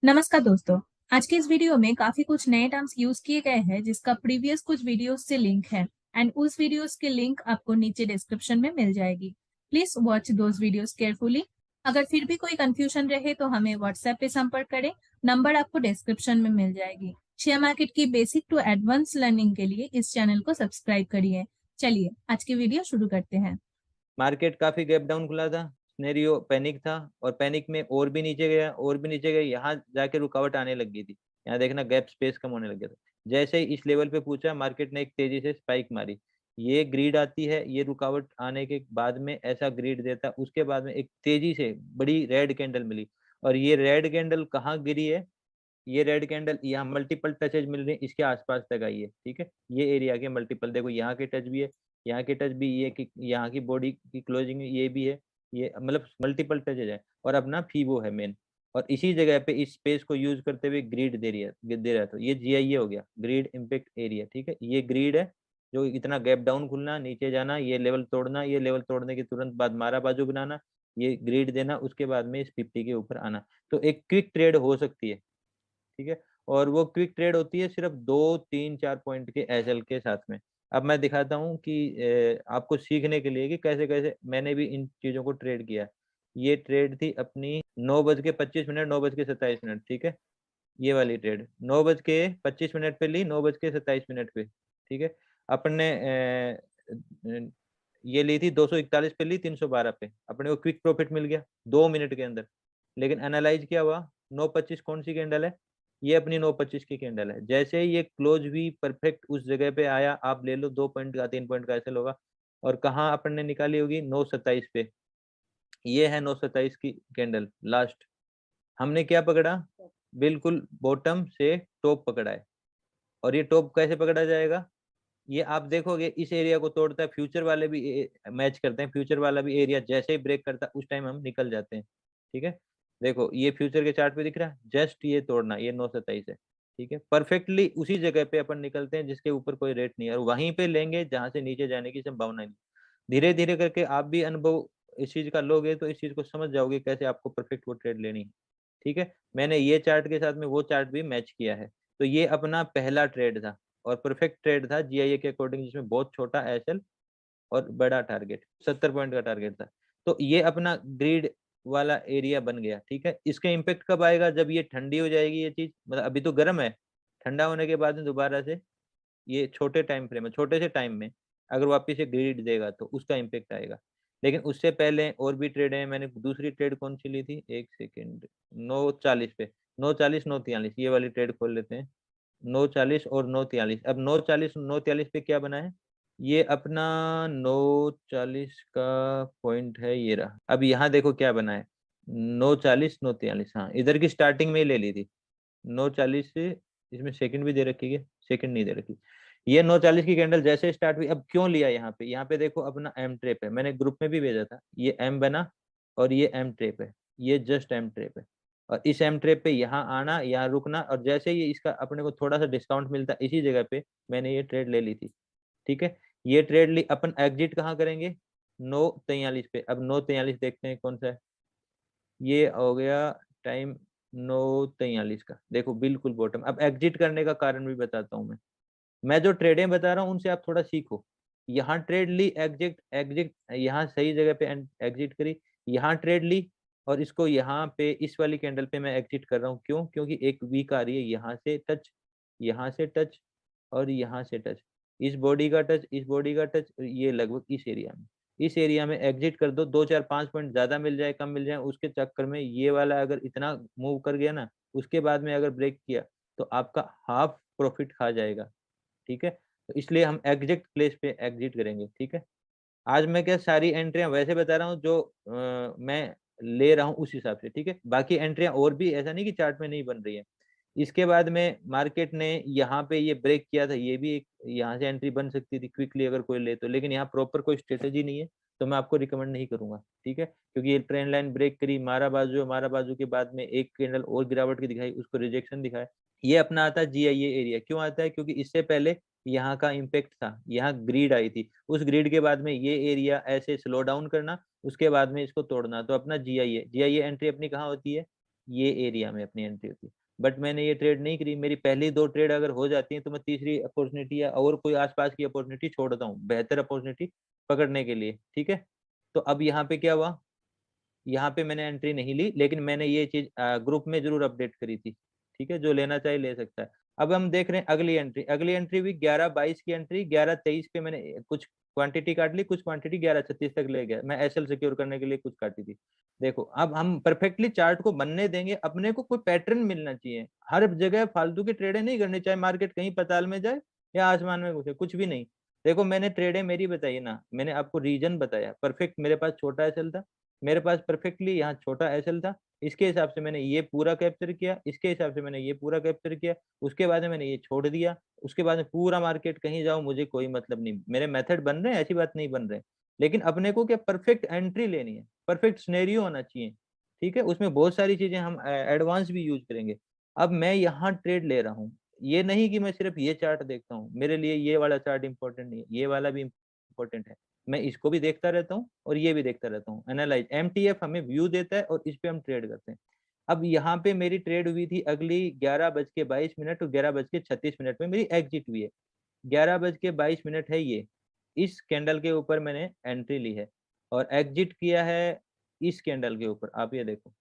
नमस्कार दोस्तों। आज के इस वीडियो में काफी कुछ नए टर्म्स यूज किए गए हैं जिसका प्रीवियस कुछ वीडियोस से लिंक है एंड उस वीडियोस के लिंक आपको नीचे डिस्क्रिप्शन में मिल जाएगी। Please watch those videos carefully. अगर फिर भी कोई कंफ्यूजन रहे तो हमें व्हाट्सएप पे संपर्क करें। नंबर आपको डिस्क्रिप्शन में मिल जाएगी। शेयर मार्केट की बेसिक टू एडवांस लर्निंग के लिए इस चैनल को सब्सक्राइब करिए। चलिए आज की वीडियो शुरू करते हैं। मार्केट काफी गैप डाउन खुला था। सिनेरियो पैनिक था और पैनिक में और भी नीचे गया और भी नीचे गया, यहाँ जाके रुकावट आने लग गई थी। यहाँ देखना गैप स्पेस कम होने लग गया था। जैसे ही इस लेवल पे पूछा, मार्केट ने एक तेजी से स्पाइक मारी। ये ग्रीड आती है, ये रुकावट आने के बाद में ऐसा ग्रीड देता है, उसके बाद में एक तेजी से बड़ी रेड कैंडल मिली। और ये रेड कैंडल कहाँ गिरी है? ये रेड कैंडल यहाँ मल्टीपल टचेज मिल रही है, इसके आसपास तक आई है। ठीक है, ये एरिया के मल्टीपल देखो, यहाँ के टच भी है, यहाँ के टच भी, ये की यहाँ की बॉडी की क्लोजिंग ये भी है, ये मतलब मल्टीपल टचेज है। और अपना फीबो है मेन, और इसी जगह पे इस स्पेस को यूज करते हुए ग्रिड दे रहा है। तो ये जीआईए हो गया, ग्रिड इम्पैक्ट एरिया। ठीक है, ये ग्रिड है जो इतना गैप डाउन खुलना, नीचे जाना, ये लेवल तोड़ना, ये लेवल तोड़ने के तुरंत बाद मारा बाजू बनाना, ये ग्रिड देना, उसके बाद में इस 50 के ऊपर आना। तो एक क्विक ट्रेड हो सकती है। ठीक है, और वो क्विक ट्रेड होती है सिर्फ 2 3 4 पॉइंट के एसएल के साथ में। अब मैं दिखाता हूँ कि आपको सीखने के लिए कि कैसे कैसे मैंने भी इन चीजों को ट्रेड किया। ये ट्रेड थी अपनी 9:25, 9:27। ठीक है, ये वाली ट्रेड 9:25 पे ली, 9:27 पे। ठीक है, अपन ने ये ली थी 241 पे, ली 312 पे, अपने को क्विक प्रॉफिट मिल गया 2 मिनट के अंदर। लेकिन एनालाइज क्या हुआ, 9:25 कौन सी कैंडल है? ये अपनी 9:25 की कैंडल है। जैसे ही ये क्लोज हुई परफेक्ट उस जगह पे आया, आप ले लो 2 पॉइंट का 3 पॉइंट का ऐसे होगा। और कहाँ अपन ने निकाली होगी? 9:27 पे। ये है 9:27 की कैंडल लास्ट। हमने क्या पकड़ा? बिल्कुल बॉटम से टॉप पकड़ा है। और ये टॉप कैसे पकड़ा जाएगा? ये आप देखोगे इस एरिया को तोड़ता है, फ्यूचर वाले भी मैच करते हैं, फ्यूचर वाला भी एरिया जैसे ही ब्रेक करता है उस टाइम हम निकल जाते हैं। ठीक है, देखो ये फ्यूचर के चार्ट पे दिख रहा है, जस्ट ये तोड़ना, ये 9:27 है। ठीक है, परफेक्टली उसी जगह पे अपन निकलते हैं जिसके ऊपर कोई रेट नहीं है, और वहीं पे लेंगे जहां से नीचे जाने की संभावना नहीं। धीरे धीरे करके आप भी अनुभव इस चीज का लोगे तो इस चीज को समझ जाओगे कैसे आपको परफेक्ट वो ट्रेड लेनी है। ठीक है, मैंने ये चार्ट के साथ में वो चार्ट भी मैच किया है। तो ये अपना पहला ट्रेड था और परफेक्ट ट्रेड था जीआईए के अकॉर्डिंग, जिसमें बहुत छोटा एसएल और बड़ा टारगेट, 70 पॉइंट का टारगेट था। तो ये अपना ग्रीड वाला एरिया बन गया। ठीक है, इसका इम्पेक्ट कब आएगा? जब ये ठंडी हो जाएगी ये चीज, मतलब अभी तो गर्म है, ठंडा होने के बाद में दोबारा से ये छोटे टाइम फ्रेम में, छोटे से टाइम में अगर वापिस से ग्रिड देगा तो उसका इम्पेक्ट आएगा। लेकिन उससे पहले और भी ट्रेड है। मैंने दूसरी ट्रेड कौन सी ली थी, एक सेकेंड, 9:40 पे, 9:40 9:43, ये वाली ट्रेड खोल लेते हैं। 9:40 और 9:43। अब 9:40 9:43 पे क्या बना है? ये अपना 9:40 का पॉइंट है, ये रहा। अब यहाँ देखो क्या बना है, 9:40 9:43। हाँ, इधर की स्टार्टिंग में ही ले ली थी 9:40 से। इसमें सेकंड भी दे रखी है, सेकंड नहीं दे रखी। ये 9:40 की कैंडल जैसे स्टार्ट हुई, अब क्यों लिया यहाँ पे? यहाँ पे देखो अपना एम ट्रेप है, मैंने ग्रुप में भी भेजा था, ये एम बना और ये एम ट्रेप है, ये जस्ट एम ट्रेप है। और इस एम ट्रेप पे यहाँ आना, यहाँ रुकना, और जैसे ही इसका अपने को थोड़ा सा डिस्काउंट मिलता है इसी जगह पे मैंने ये ट्रेड ले ली थी। ठीक है, ये ट्रेड ली, अपन एग्जिट कहाँ करेंगे? 9:43 पे। अब 9:43 देखते हैं कौन सा है, ये हो गया टाइम 9:43 का। देखो बिल्कुल बॉटम। अब एग्जिट करने का कारण भी बताता हूँ मैं जो ट्रेडें बता रहा हूँ उनसे आप थोड़ा सीखो। यहाँ ट्रेड ली, एग्जिट एग्जिट, यहाँ सही जगह पे एग्जिट करी, यहाँ ट्रेड ली, और इसको यहाँ पे इस वाली कैंडल पे मैं एग्जिट कर रहा हूँ। क्यों? क्योंकि एक वीक आ रही है, यहाँ से टच, यहाँ से टच, और यहाँ से टच, इस बॉडी का टच, इस बॉडी का टच, ये लगभग इस एरिया में एग्जिट कर दो। 2 4 5 पॉइंट ज्यादा मिल जाए कम मिल जाए उसके चक्कर में, ये वाला अगर इतना मूव कर गया ना, उसके बाद में अगर ब्रेक किया तो आपका हाफ प्रॉफिट खा जाएगा। ठीक है, तो इसलिए हम एग्जैक्ट प्लेस पे एग्जिट करेंगे। ठीक है, आज मैं क्या सारी एंट्रियां वैसे बता रहा हूँ जो मैं ले रहा हूँ उस हिसाब से। ठीक है, बाकी एंट्रियां और भी, ऐसा नहीं कि चार्ट में नहीं बन रही है। इसके बाद में मार्केट ने यहाँ पे ये ब्रेक किया था, ये भी एक यहाँ से एंट्री बन सकती थी क्विकली अगर कोई ले तो, लेकिन यहाँ प्रॉपर कोई स्ट्रेटेजी नहीं है तो मैं आपको रिकमेंड नहीं करूंगा। ठीक है, क्योंकि ये ट्रेंड लाइन ब्रेक करी, मारा बाजू के बाद में एक कैंडल और गिरावट की दिखाई, उसको रिजेक्शन दिखाया। ये अपना आता है जीआईए एरिया। क्यों आता है? क्योंकि इससे पहले यहाँ का इम्पैक्ट था, यहाँ ग्रीड आई थी, उस ग्रीड के बाद में ये एरिया ऐसे स्लो डाउन करना, उसके बाद में इसको तोड़ना। तो अपना जीआईए एंट्री अपनी कहाँ होती है, ये एरिया में अपनी एंट्री होती है। बट मैंने ये ट्रेड नहीं करी, मेरी पहली 2 ट्रेड अगर हो जाती है तो मैं तीसरी अपॉर्चुनिटी या और कोई आसपास की अपॉर्चुनिटी छोड़ता हूँ, बेहतर अपॉर्चुनिटी पकड़ने के लिए, ठीक है। तो अब यहाँ पे क्या हुआ, यहाँ पे मैंने एंट्री नहीं ली, लेकिन मैंने ये चीज ग्रुप में जरूर अपडेट करी थी, ठीक है। जो लेना चाहे ले सकता है। अब हम देख रहे हैं अगली एंट्री भी 11-22 की एंट्री, 11-23 पे मैंने कुछ क्वांटिटी काट ली, कुछ क्वांटिटी 11-36 तक ले गया, मैं एसएल सिक्योर करने के लिए कुछ काटी थी। देखो अब हम परफेक्टली चार्ट को बनने देंगे, अपने को कोई पैटर्न मिलना चाहिए, हर जगह फालतू की ट्रेडें नहीं करनी, चाहे मार्केट कहीं पाताल में जाए या आसमान में घुसे, कुछ भी नहीं। देखो मैंने ट्रेडें मेरी बताई ना, मैंने आपको रीजन बताया परफेक्ट, मेरे पास छोटा एसएल था, मेरे पास परफेक्टली यहाँ छोटा एसएल था, इसके हिसाब से मैंने ये पूरा कैप्चर किया, इसके हिसाब से मैंने ये पूरा कैप्चर किया, उसके बाद में मैंने ये छोड़ दिया, उसके बाद में पूरा मार्केट कहीं जाओ मुझे कोई मतलब नहीं, मेरे मेथड बन रहे हैं, ऐसी बात नहीं बन रहे, लेकिन अपने को क्या परफेक्ट एंट्री लेनी है, परफेक्ट सिनेरियो होना चाहिए, ठीक है। उसमें बहुत सारी चीजें हम एडवांस भी यूज करेंगे। अब मैं यहाँ ट्रेड ले रहा हूँ, ये नहीं कि मैं सिर्फ ये चार्ट देखता हूँ, मेरे लिए ये वाला चार्ट इंपॉर्टेंट नहीं है, ये वाला भी इंपॉर्टेंट है, मैं इसको भी देखता रहता हूँ और ये भी देखता रहता हूँ। एनालाइज एमटीएफ हमें व्यू देता है और इस पे हम ट्रेड करते हैं। अब यहाँ पे मेरी ट्रेड हुई थी अगली 11:22 और 11:36 में मेरी एग्जिट हुई है। 11:22 है ये, इस कैंडल के ऊपर मैंने एंट्री ली है और एग्जिट किया है इस कैंडल के ऊपर। आप ये देखो,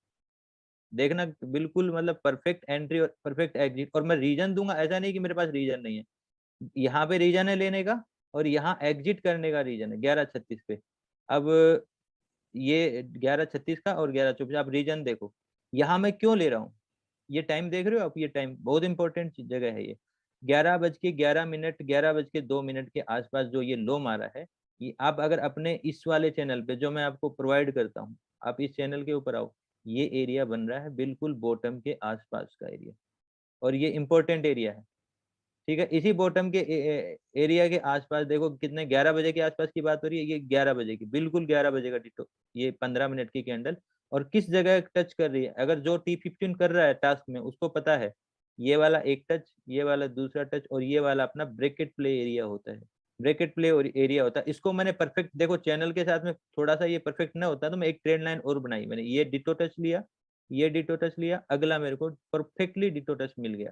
देखना बिल्कुल मतलब परफेक्ट एंट्री और परफेक्ट एग्जिट। और मैं रीजन दूंगा, ऐसा नहीं कि मेरे पास रीजन नहीं है, यहाँ पे रीजन है लेने का और यहाँ एग्जिट करने का रीजन है 11:36 पे। अब ये 11:36 का और 11:24, आप रीजन देखो, यहाँ मैं क्यों ले रहा हूँ, ये टाइम देख रहे हो आप, ये टाइम बहुत इंपॉर्टेंट जगह है ये। 11:11, 11:02 के आसपास जो ये लो मारा है, ये आप अगर अपने इस वाले चैनल पे जो मैं आपको प्रोवाइड करता हूँ, आप इस चैनल के ऊपर आओ, ये एरिया बन रहा है बिल्कुल बॉटम के आसपास का एरिया, और ये इंपॉर्टेंट एरिया है, ठीक है। इसी बॉटम के एरिया के आसपास देखो कितने, 11 बजे के आसपास की बात हो रही है, ये 11 बजे की, बिल्कुल 11 बजे का डिटो, ये 15 मिनट की कैंडल, और किस जगह टच कर रही है, अगर जो T15 कर रहा है टास्क में उसको पता है, ये वाला एक टच, ये वाला दूसरा टच, और ये वाला अपना ब्रेकेट प्ले एरिया होता है, ब्रेकेट प्ले एरिया होता है। इसको मैंने परफेक्ट, देखो चैनल के साथ में थोड़ा सा ये परफेक्ट ना होता तो मैं एक ट्रेड लाइन और बनाई, मैंने ये डिटो टच लिया, ये डिटो टच लिया, अगला मेरे को परफेक्टली डिटो टच मिल गया,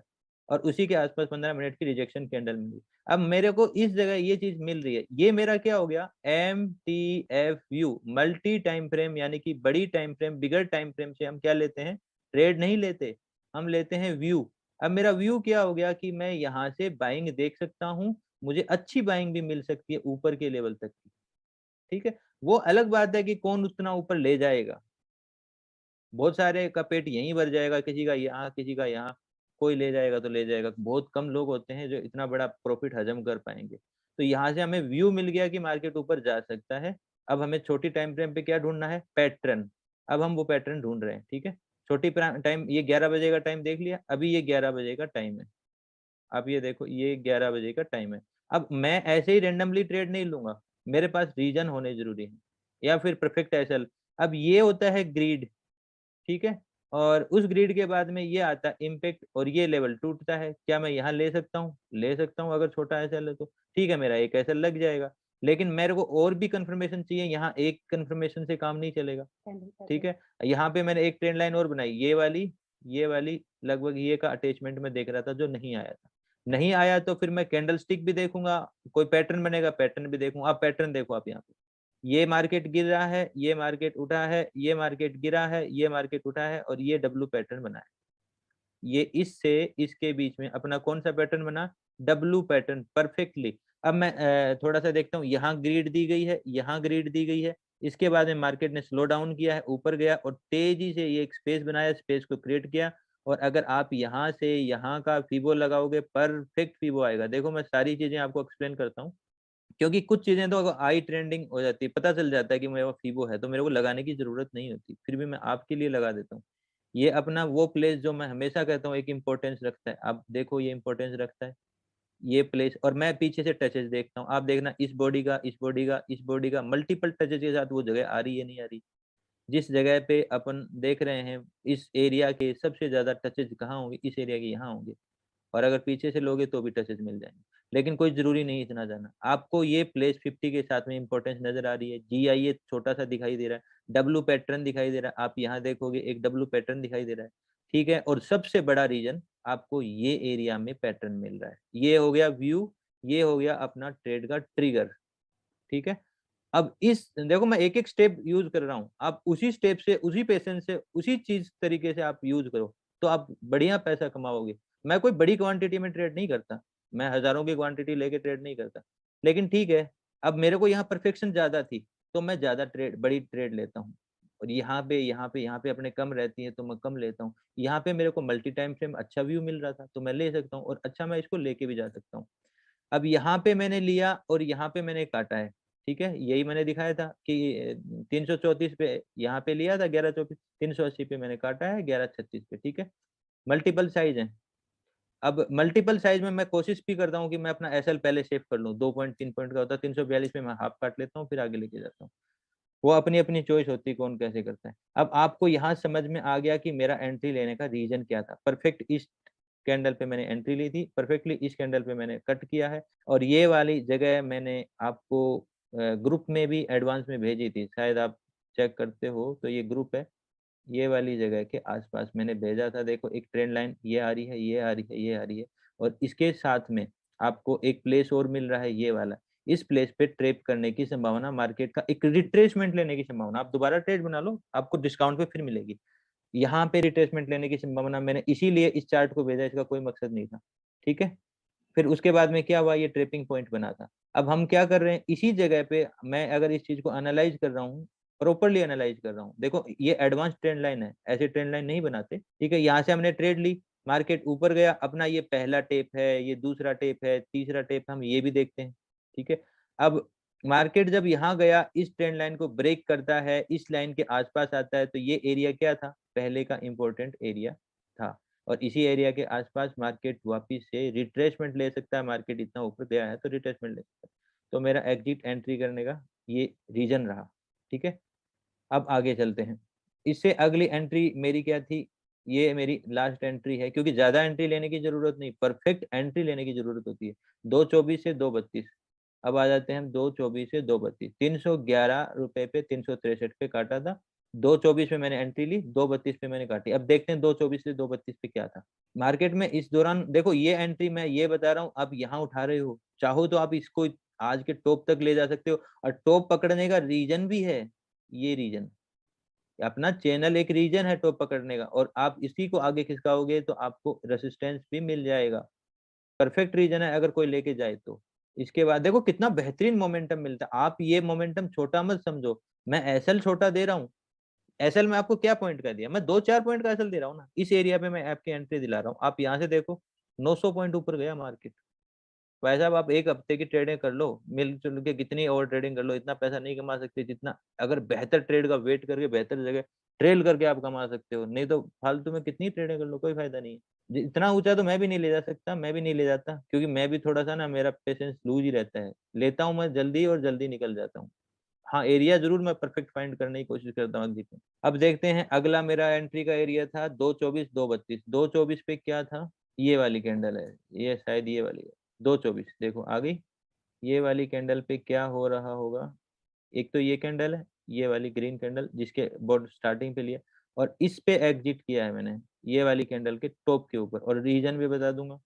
और उसी के आसपास 15 मिनट की रिजेक्शन कैंडल मिली। अब मेरे को इस जगह ये चीज मिल रही है, ये मेरा क्या हो गया, MTFU, मल्टी टाइम फ्रेम, यानी कि बड़ी टाइम फ्रेम, बिगर टाइम फ्रेम से हम क्या लेते हैं, ट्रेड नहीं लेते, हम लेते हैं व्यू। अब मेरा व्यू क्या हो गया कि मैं यहाँ से बाइंग देख सकता हूँ, मुझे अच्छी बाइंग भी मिल सकती है ऊपर के लेवल तक की, ठीक है। वो अलग बात है कि कौन उतना ऊपर ले जाएगा, बहुत सारे का पेट यहीं भर जाएगा, किसी का यहाँ, किसी का यहाँ, कोई ले जाएगा तो ले जाएगा, बहुत कम लोग होते हैं जो इतना बड़ा प्रॉफिट हजम कर पाएंगे। तो यहाँ से हमें व्यू मिल गया कि मार्केट ऊपर जा सकता है। अब हमें छोटी टाइम फ्रेम पे क्या ढूंढना है, पैटर्न, अब हम वो पैटर्न ढूंढ रहे हैं, ठीक है। छोटी टाइम, ये 11 बजे का टाइम देख लिया, अभी ये 11 बजे का टाइम है, आप ये देखो ये 11 बजे का टाइम है। अब मैं ऐसे ही रेंडमली ट्रेड नहीं लूंगा, मेरे पास रीजन होने जरूरी है, या फिर परफेक्ट एसएल। अब ये होता है ग्रीड, ठीक है। और उस ग्रिड के बाद में ये आता है इम्पैक्ट, और ये लेवल टूटता है, क्या मैं यहाँ ले सकता हूँ, ले सकता हूँ, अगर छोटा एसएल है तो ठीक है, मेरा एक एसएल लग जाएगा। लेकिन मेरे को और भी कंफर्मेशन चाहिए, यहाँ एक कंफर्मेशन से काम नहीं चलेगा, ठीक है। यहाँ पे मैंने एक ट्रेंड लाइन और बनाई, ये वाली लगभग ये का अटैचमेंट में देख रहा था जो नहीं आया था, नहीं आया तो फिर मैं कैंडल स्टिक भी देखूंगा, कोई पैटर्न बनेगा पैटर्न भी देखूंगा। आप पैटर्न देखो, आप यहाँ पे ये मार्केट गिर रहा है, ये मार्केट उठा है, ये मार्केट गिरा है, ये मार्केट उठा है, और ये डब्लू पैटर्न बना है, ये इससे इसके बीच में अपना कौन सा पैटर्न बना, डब्लू पैटर्न परफेक्टली। अब मैं थोड़ा सा देखता हूँ, यहाँ ग्रीड दी गई है, यहाँ ग्रीड दी गई है, इसके बाद में मार्केट ने स्लो डाउन किया है, ऊपर गया और तेजी से ये एक स्पेस बनाया, स्पेस को क्रिएट किया, और अगर आप यहाँ से यहाँ का फीबो लगाओगे, परफेक्ट फीबो आएगा। देखो मैं सारी चीजें आपको एक्सप्लेन करता हूँ, क्योंकि कुछ चीजें तो आई ट्रेंडिंग हो जाती है, पता चल जाता है कि मेरा फीबो है, तो मेरे को लगाने की जरूरत नहीं होती, फिर भी मैं आपके लिए लगा देता हूँ। ये अपना वो प्लेस जो मैं हमेशा कहता हूँ एक इंपॉर्टेंस रखता है, आप देखो ये इंपॉर्टेंस रखता है ये प्लेस। और मैं पीछे से टचेस देखता हूँ, आप देखना इस बॉडी का, इस बॉडी का, इस बॉडी का, मल्टीपल टचेस के साथ वो जगह आ रही है नहीं आ रही। जिस जगह पे अपन देख रहे हैं, इस एरिया के सबसे ज्यादा टचेस कहाँ होंगे, इस एरिया के यहाँ होंगे, और अगर पीछे से लोगे तो भी टचेस मिल जाएंगे। लेकिन कोई जरूरी नहीं इतना जाना। आपको ये प्लेस 50 के साथ में इंपॉर्टेंस नजर आ रही है, GIA छोटा सा दिखाई दे रहा है, डब्ल्यू पैटर्न दिखाई दे रहा है, आप यहाँ देखोगे एक डब्ल्यू पैटर्न दिखाई दे रहा है, ठीक है। और सबसे बड़ा रीजन आपको ये एरिया में पैटर्न मिल रहा है। ये हो गया व्यू, ये हो गया अपना ट्रेड का ट्रिगर, ठीक है। अब इस देखो मैं एक एक स्टेप यूज कर रहा हूँ, आप उसी स्टेप से, उसी पेशेंस से, उसी चीज तरीके से आप यूज करो तो आप बढ़िया पैसा कमाओगे। मैं कोई बड़ी क्वांटिटी में ट्रेड नहीं करता, मैं हजारों की क्वांटिटी लेके ट्रेड नहीं करता, लेकिन ठीक है, अब मेरे को यहाँ परफेक्शन ज्यादा थी तो मैं ज्यादा ट्रेड, बड़ी ट्रेड लेता हूँ। और यहाँ पे अपने कम रहती है तो मैं कम लेता हूँ। यहाँ पे मेरे को मल्टी टाइम फ्रेम अच्छा व्यू मिल रहा था तो मैं ले सकता हूँ, और अच्छा मैं इसको लेके भी जा सकता हूँ। अब यहाँ पे मैंने लिया और यहाँ पे मैंने काटा है, ठीक है। यही मैंने दिखाया था कि 334 पे यहाँ पे लिया था 1124, 380 पे मैंने काटा है 1136 पे, ठीक है। मल्टीपल साइज है। अब मल्टीपल साइज में मैं कोशिश भी करता हूँ कि मैं अपना SL पहले सेव कर लूँ, 2.3 पॉइंट का होता है, 342 पे मैं हाफ काट लेता हूँ फिर आगे लेके जाता हूँ। वो अपनी अपनी चॉइस होती है कौन कैसे करता है। अब आपको यहाँ समझ में आ गया कि मेरा एंट्री लेने का रीजन क्या था। परफेक्ट इस कैंडल पे मैंने एंट्री ली थी, परफेक्टली इस कैंडल पे मैंने कट किया है, और ये वाली जगह मैंने आपको ग्रुप में भी एडवांस में भेजी थी, शायद आप चेक करते हो तो ये ग्रुप है, ये वाली जगह के आसपास मैंने भेजा था। देखो एक ट्रेंड लाइन ये आ रही है, ये आ रही है, ये आ रही है, और इसके साथ में आपको एक प्लेस और मिल रहा है ये वाला। इस प्लेस पे ट्रेप करने की संभावना, मार्केट का एक रिट्रेसमेंट लेने की संभावना, आप दोबारा ट्रेड बना लो आपको डिस्काउंट पे फिर मिलेगी। यहाँ पे रिट्रेसमेंट लेने की संभावना, मैंने इसीलिए इस चार्ट को भेजा, इसका कोई मकसद नहीं था, ठीक है। फिर उसके बाद में क्या हुआ, ये ट्रेपिंग पॉइंट बना था। अब हम क्या कर रहे हैं, इसी जगह पे मैं अगर इस चीज को एनालाइज कर रहा हूँ, प्रॉपरली एनालाइज कर रहा हूँ, देखो ये एडवांस ट्रेंड लाइन है, ऐसे ट्रेंड लाइन नहीं बनाते, ठीक है। यहाँ से हमने ट्रेड ली, मार्केट ऊपर गया, अपना ये पहला टेप है, ये दूसरा टेप है, तीसरा टेप, हम ये भी देखते हैं, ठीक है। अब मार्केट जब यहाँ गया, इस ट्रेंड लाइन को ब्रेक करता है, इस लाइन के आसपास आता है, तो ये एरिया क्या था, पहले का इंपॉर्टेंट एरिया था। और इसी एरिया के आसपास मार्केट वापिस से रिट्रेसमेंट ले सकता है, मार्केट इतना ऊपर गया है तो रिट्रेसमेंट ले सकता है। तो मेरा एग्जिट एंट्री करने का ये रीजन रहा, ठीक है। अब आगे चलते हैं, इससे अगली एंट्री मेरी क्या थी, ये मेरी लास्ट एंट्री है, क्योंकि ज्यादा एंट्री लेने की जरूरत नहीं, परफेक्ट एंट्री लेने की जरूरत होती है। 224 से 232, अब आ जाते हैं हम 224 से 232, 311 रुपए पे 363 पे काटा था, 224 पे मैंने एंट्री ली, 232 पे मैंने काटी। अब देखते हैं 224 से 232 पे क्या था मार्केट में इस दौरान। देखो ये एंट्री मैं ये बता रहा हूँ, आप यहाँ उठा रहे हो, चाहो तो आप इसको आज के टॉप तक ले जा सकते हो, और टॉप पकड़ने का रीजन भी है, ये रीजन अपना चैनल एक रीजन है टॉप पकड़ने का, और आप इसी को आगे खिसकाओगे तो आपको रेसिस्टेंस भी मिल जाएगा। परफेक्ट रीजन है अगर कोई लेके जाए तो। इसके बाद देखो कितना बेहतरीन मोमेंटम मिलता है, आप ये मोमेंटम छोटा मत समझो, मैं एसएल छोटा दे रहा हूँ, एसएल में आपको क्या पॉइंट का दिया, मैं 2-4 पॉइंट का एसएल दे रहा हूँ ना, इस एरिया पे मैं आपकी एंट्री दिला रहा हूँ। आप यहाँ से देखो 900 पॉइंट ऊपर गया मार्केट। भाई साहब आप एक हफ्ते की ट्रेडिंग कर लो, मिलजुल के कितनी ओवर ट्रेडिंग कर लो, इतना पैसा नहीं कमा सकते जितना अगर बेहतर ट्रेड का वेट करके बेहतर जगह ट्रेल करके आप कमा सकते हो। नहीं तो फालतू में कितनी ट्रेडिंग कर लो, कोई फायदा नहीं है। इतना ऊंचा तो मैं भी नहीं ले जा सकता, मैं भी नहीं ले जाता, क्योंकि मैं भी थोड़ा सा ना, मेरा पेशेंस लूज ही रहता है, लेता हूँ मैं जल्दी और जल्दी निकल जाता हूँ। हाँ एरिया जरूर मैं परफेक्ट फाइंड करने की कोशिश करता हूँ एग्जिट में। अब देखते हैं अगला मेरा एंट्री का एरिया था 224 232, 224 पे क्या था, ये वाली कैंडल है, ये शायद ये वाली है 224, देखो आ गई। ये वाली कैंडल पे क्या हो रहा होगा, एक तो ये कैंडल है, ये वाली ग्रीन कैंडल जिसके बोर्ड स्टार्टिंग पे लिया, और इस पे एग्जिट किया है मैंने, ये वाली कैंडल के टॉप के ऊपर, और रीजन भी बता दूंगा।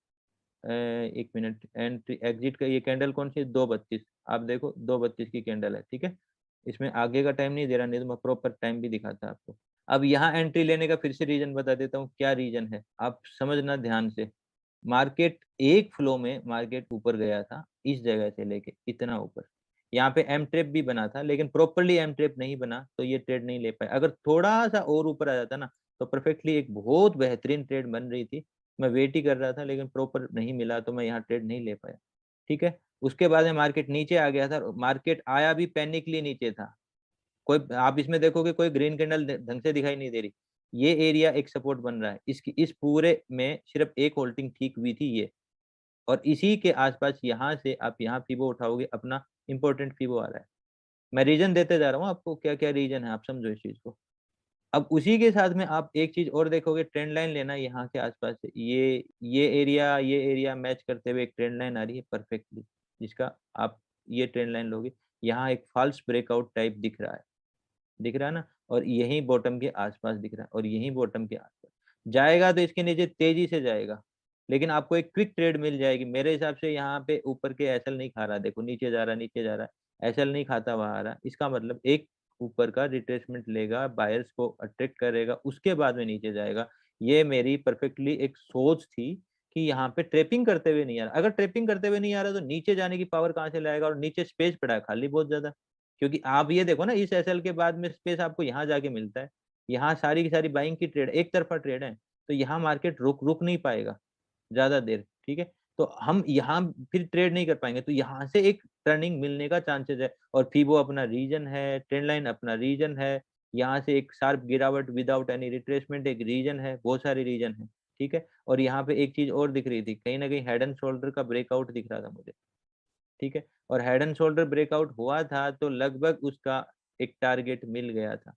एक मिनट, एंट्री एग्जिट का ये कैंडल कौन सी है, 232, आप देखो 232 की कैंडल है, ठीक है। इसमें आगे का टाइम नहीं दे रहा, नहीं तो मैं प्रॉपर टाइम भी दिखाता आपको। अब यहाँ एंट्री लेने का फिर से रीजन बता देता हूँ, क्या रीजन है आप समझना ध्यान से। मार्केट एक फ्लो में मार्केट ऊपर गया था, इस जगह से लेके इतना ऊपर, यहाँ पे एम ट्रेप भी बना था, लेकिन प्रॉपरली एम ट्रेप नहीं बना तो ये ट्रेड नहीं ले पाए। अगर थोड़ा सा और ऊपर आ जाता ना तो परफेक्टली एक बहुत बेहतरीन ट्रेड बन रही थी। मैं वेट ही कर रहा था लेकिन प्रॉपर नहीं मिला तो मैं यहाँ ट्रेड नहीं ले पाया, ठीक है। उसके बाद में मार्केट नीचे आ गया था, मार्केट आया भी पैनिकली नीचे था, कोई आप इसमें देखोगे कोई ग्रीन कैंडल ढंग से दिखाई नहीं दे रही। ये एरिया एक सपोर्ट बन रहा है, इसकी इस पूरे में सिर्फ एक होल्डिंग ठीक हुई थी ये, और इसी के आसपास यहाँ से आप यहाँ फीबो उठाओगे, अपना इंपॉर्टेंट फीबो आ रहा है। मैं रीजन देते जा रहा हूँ आपको, क्या क्या रीजन है आप समझो इस चीज को। अब उसी के साथ में आप एक चीज और देखोगे, ट्रेंड लाइन लेना यहाँ के आसपास से, ये एरिया मैच करते हुए एक ट्रेंड लाइन आ रही है परफेक्टली, जिसका आप ये ट्रेंड लाइन लोगे, यहाँ एक फॉल्स ब्रेकआउट टाइप दिख रहा है, दिख रहा है ना, और यही बॉटम के आसपास दिख रहा है, और यही बॉटम के आसपास जाएगा तो इसके नीचे तेजी से जाएगा, लेकिन आपको एक क्विक ट्रेड मिल जाएगी मेरे हिसाब से। यहाँ पे ऊपर के एसएल नहीं खा रहा, देखो नीचे जा रहा, नीचे जा रहा है, एसएल नहीं खाता हुआ आ रहा, इसका मतलब एक ऊपर का रिट्रेसमेंट लेगा, बायर्स को अट्रैक्ट करेगा, उसके बाद में नीचे जाएगा। ये मेरी परफेक्टली एक सोच थी कि यहाँ पे ट्रेपिंग करते हुए नहीं आ रहा, अगर ट्रेपिंग करते हुए नहीं आ रहा तो नीचे जाने की पावर कहाँ से लाएगा, और नीचे स्पेस पड़ा है खाली बहुत ज्यादा, क्योंकि आप ये देखो ना, इस एसएल के बाद में स्पेस आपको यहाँ जाके मिलता है, यहाँ सारी की सारी बाइंग की ट्रेड, एक तरफा ट्रेड है, तो यहाँ मार्केट रुक नहीं पाएगा ज्यादा देर, ठीक है, तो हम यहाँ फिर ट्रेड नहीं कर पाएंगे, तो यहाँ से एक टर्निंग मिलने का चांसेस है, और फिबो अपना रीजन है, ट्रेंड लाइन अपना रीजन है, यहाँ से एक शार्प गिरावट विदाउट एनी रिट्रेसमेंट एक रीजन है, बहुत सारे रीजन है, ठीक है, और यहाँ पे एक चीज और दिख रही थी, कहीं ना कहीं हेड एंड शोल्डर का ब्रेकआउट दिख रहा था मुझे, ठीक है, और हेड एंड शोल्डर ब्रेकआउट हुआ था तो लगभग उसका एक टारगेट मिल गया था,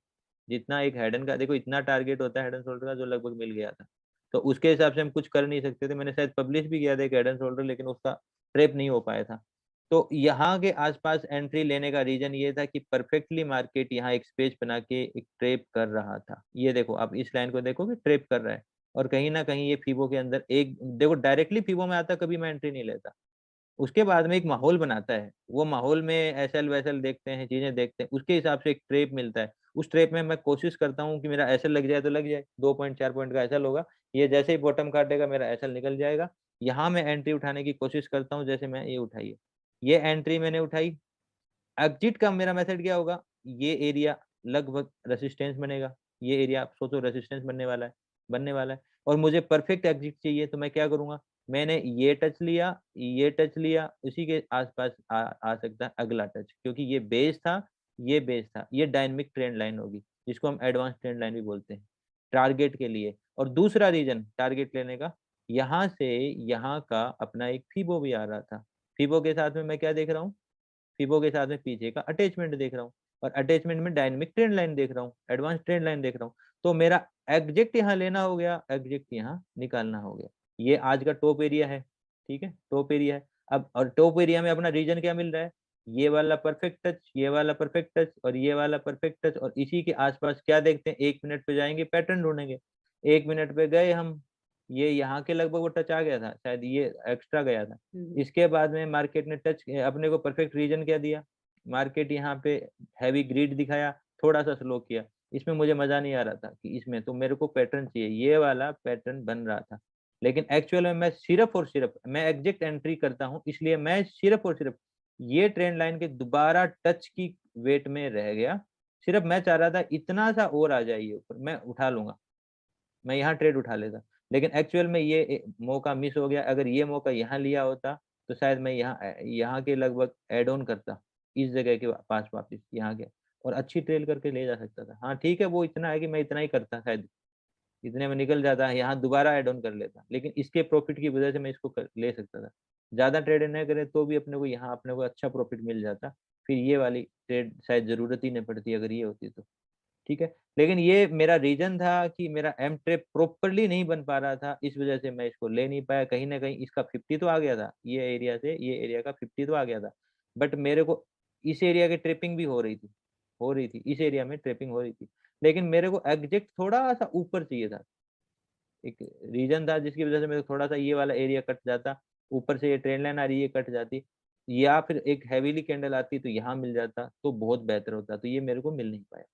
जितना एक हेड एंड का देखो इतना टारगेट होता है हेड एंड शोल्डर का, जो लगभग मिल गया था, तो उसके हिसाब से हम कुछ कर नहीं सकते थे, मैंने शायद पब्लिश भी किया था एक हेड एंड शोल्डर, लेकिन उसका ट्रेप नहीं हो पाया था। तो यहाँ के आसपास एंट्री लेने का रीजन ये था कि परफेक्टली मार्केट यहाँ एक स्पेस बना के एक ट्रेप कर रहा था, ये देखो आप इस लाइन को देखो कि ट्रेप कर रहा है, और कहीं ना कहीं ये फीबो के अंदर एक देखो डायरेक्टली फीबो में आता कभी मैं एंट्री नहीं लेता, उसके बाद में एक माहौल बनाता है, वो माहौल में एसएल वैसल देखते हैं, चीजें देखते हैं, उसके हिसाब से एक ट्रेप मिलता है, उस ट्रेप में मैं कोशिश करता हूँ कि मेरा एसएल लग जाए तो लग जाए, 2.4 पॉइंट का एसएल होगा, ये जैसे ही बॉटम काटेगा मेरा एसएल निकल जाएगा, यहाँ मैं एंट्री उठाने की कोशिश करता हूँ, जैसे मैं ये उठाई है, ये एंट्री मैंने उठाई, एग्जिट का मेरा मेथड क्या होगा, ये एरिया लगभग रेसिस्टेंस बनेगा, ये एरिया आप सोचो रेसिस्टेंस बनने वाला है, और मुझे परफेक्ट एग्जिट चाहिए, तो मैं क्या करूंगा, मैंने ये टच लिया, उसी के आसपास आ सकता है अगला टच, क्योंकि ये बेस था, ये डायनेमिक ट्रेंड लाइन होगी, जिसको हम एडवांस ट्रेंड लाइन भी बोलते हैं टारगेट के लिए। और दूसरा रीजन टारगेट लेने का, यहाँ से यहाँ का अपना एक फीबो भी आ रहा था, फीबो के साथ में मैं क्या देख रहा हूँ, फिबो के साथ में पीछे का अटैचमेंट देख रहा हूँ, और अटैचमेंट में डायनेमिक ट्रेंड लाइन देख रहा हूँ, एडवांस ट्रेंड लाइन देख रहा हूँ, तो मेरा एग्जेक्ट यहाँ लेना हो गया, एग्जेक्ट यहाँ निकालना हो गया, ये आज का टॉप एरिया है, ठीक है, टॉप एरिया है। अब और टॉप एरिया में अपना रीजन क्या मिल रहा है, ये वाला परफेक्ट टच, ये वाला परफेक्ट टच, और ये वाला परफेक्ट टच, और इसी के आसपास क्या देखते हैं, 1 मिनट पे जाएंगे पैटर्न ढूंढेंगे, 1 मिनट पे गए हम, ये यहाँ के लगभग वो टच आ गया था, शायद ये एक्स्ट्रा गया था, इसके बाद में मार्केट ने टच अपने को परफेक्ट रीजन क्या दिया, मार्केट यहाँ पे हैवी ग्रीड दिखाया, थोड़ा सा स्लो किया, इसमें मुझे मजा नहीं आ रहा था कि इसमें तो मेरे को पैटर्न चाहिए, ये वाला पैटर्न बन रहा था, लेकिन एक्चुअल में मैं सिर्फ और सिर्फ मैं एग्जैक्ट एंट्री करता हूँ, इसलिए मैं सिर्फ और सिर्फ ये ट्रेंड लाइन के दोबारा टच की वेट में रह गया, सिर्फ मैं चाह रहा था इतना सा और आ जाइए ऊपर, मैं उठा लूंगा, मैं यहाँ ट्रेड उठा लेता, लेकिन एक्चुअल में ये मौका मिस हो गया, अगर ये मौका यहाँ लिया होता तो शायद मैं यहाँ के लगभग एड ऑन करता, इस जगह के पास वापस यहाँ के, और अच्छी ट्रेल करके ले जा सकता था। हाँ ठीक है, वो इतना है कि मैं इतना ही करता शायद, इतने में निकल जाता है, यहाँ दोबारा एड ऑन कर लेता, लेकिन इसके प्रॉफिट की वजह से मैं इसको ले सकता था, ज्यादा ट्रेड न करे तो भी अपने को यहाँ अपने को अच्छा प्रॉफिट मिल जाता, फिर ये वाली ट्रेड शायद जरूरत ही नहीं पड़ती अगर ये होती तो, ठीक है, लेकिन ये मेरा रीजन था कि मेरा एम ट्रेप प्रॉपरली नहीं बन पा रहा था, इस वजह से मैं इसको ले नहीं पाया, कहीं ना कहीं इसका 50 तो आ गया था, ये एरिया से ये एरिया का 50 तो आ गया था, बट मेरे को इस एरिया की ट्रिपिंग भी हो रही थी इस एरिया में ट्रिपिंग हो रही थी, लेकिन मेरे को एग्जैक्ट थोड़ा सा ऊपर चाहिए था, एक रीजन था जिसकी वजह से मेरे को थोड़ा सा ये वाला एरिया कट जाता, ऊपर से ये ट्रेंड लाइन आ रही है कट जाती, या फिर एक हैवीली कैंडल आती तो यहाँ मिल जाता तो बहुत बेहतर होता, तो ये मेरे को मिल नहीं पाया।